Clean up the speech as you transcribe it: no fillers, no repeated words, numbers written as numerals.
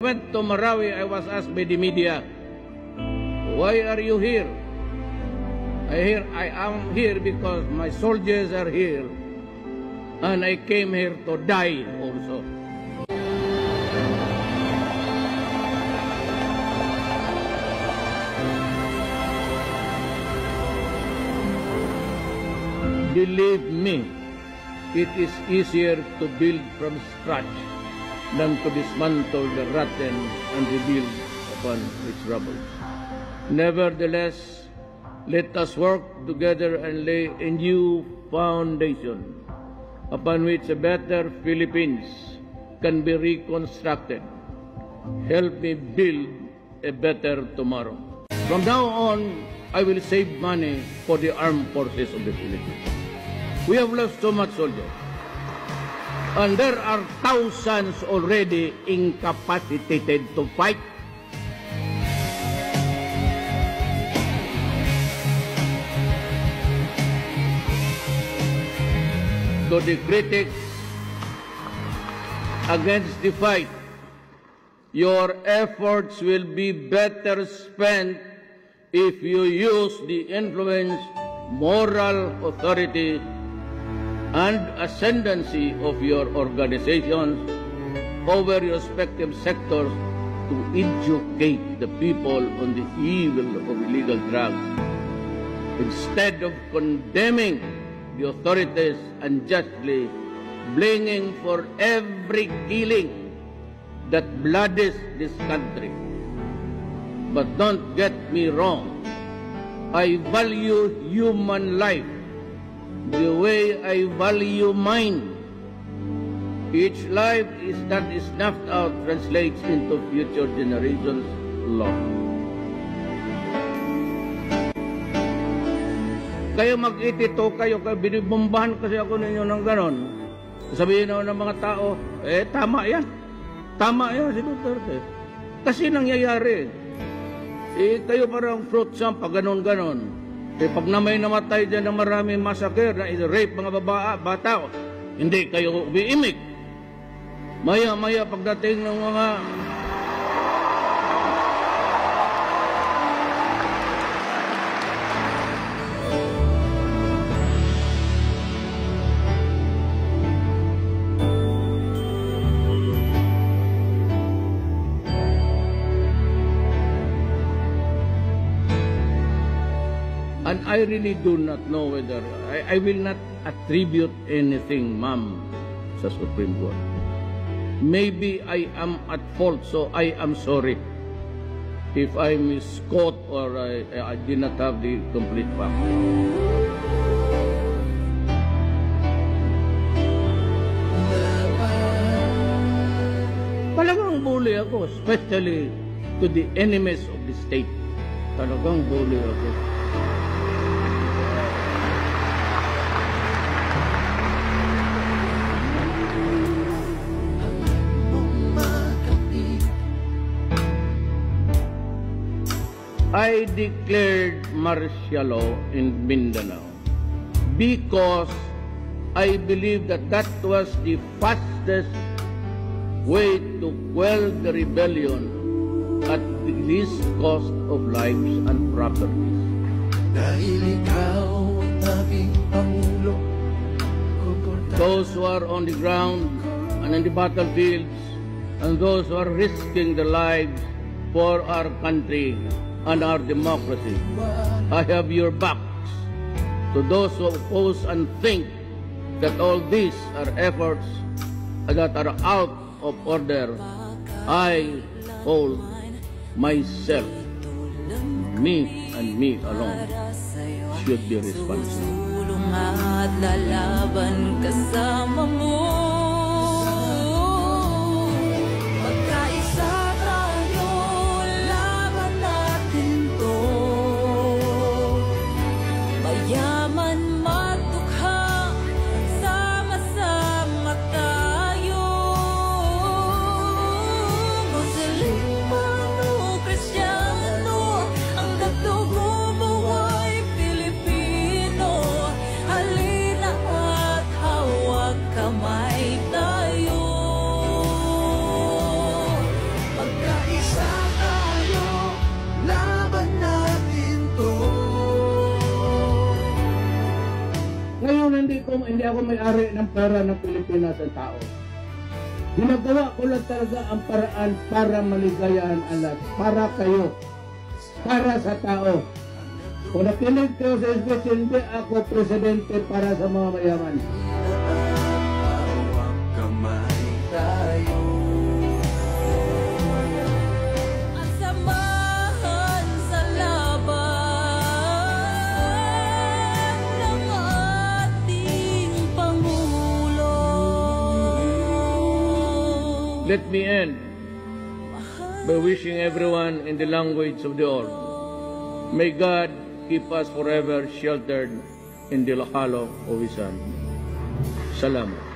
Went to Marawi, I was asked by the media, why are you here? I am here because my soldiers are here, and I came here to die also. Believe me, it is easier to build from scratch than to dismantle the rotten and rebuild upon its rubble. Nevertheless, let us work together and lay a new foundation upon which a better Philippines can be reconstructed. Help me build a better tomorrow. From now on, I will save money for the armed forces of the Philippines. We have lost so much soldiers. And there are thousands already incapacitated to fight. To the critics against the fight, your efforts will be better spent if you use the influence, moral authority, and ascendancy of your organizations over your respective sectors to educate the people on the evil of illegal drugs. Instead of condemning the authorities unjustly, blaming for every killing that bloodies this country. But don't get me wrong, I value human life the way I value mine. Each life that is snuffed out translates into future generations' loss. Kayo mag-itito kayo, binibombahan kasi ako ninyo ng ganon. Sabihin na ng mga tao, tama yan. Tama yan si Duterte. Kasi nangyayari. Kayo parang fruit samp, ganon-ganon. Pag na may namatay dyan ng maraming massacre na rape mga bata, hindi kayo umiimik. Maya-maya pagdating ng mga and I really do not know whether, I will not attribute anything, ma'am, sa Supreme Court. Maybe I am at fault, so I am sorry if I misquote or I did not have the complete fact. Talagang bully ako, especially to the enemies of the state. Talagang bully ako. I declared martial law in Mindanao because I believe that that was the fastest way to quell the rebellion at the least cost of lives and properties. Dahil ikaw ang aming Pangulo. Those who are on the ground and in the battlefields and those who are risking their lives for our country and our democracy, I have your backs. To those who oppose and think that all these are efforts that are out of order, I hold myself, me and me alone, should be responsible. Lalaban kasama mo. My ako may-ari ng pera ng Pilipinas at tao. Ginagawa ko lang talaga ang paraan para maligayahan ang lahat. Para kayo. Para sa tao. Kung nakinig kayo sa speech, hindi ako presidente para sa mga mayaman. Hawak kamay tayo. At samahan sa laban ng ating Pangulo. Let me end by wishing everyone in the language of the earth. May God keep us forever sheltered in the hollow of His hand. Salamat.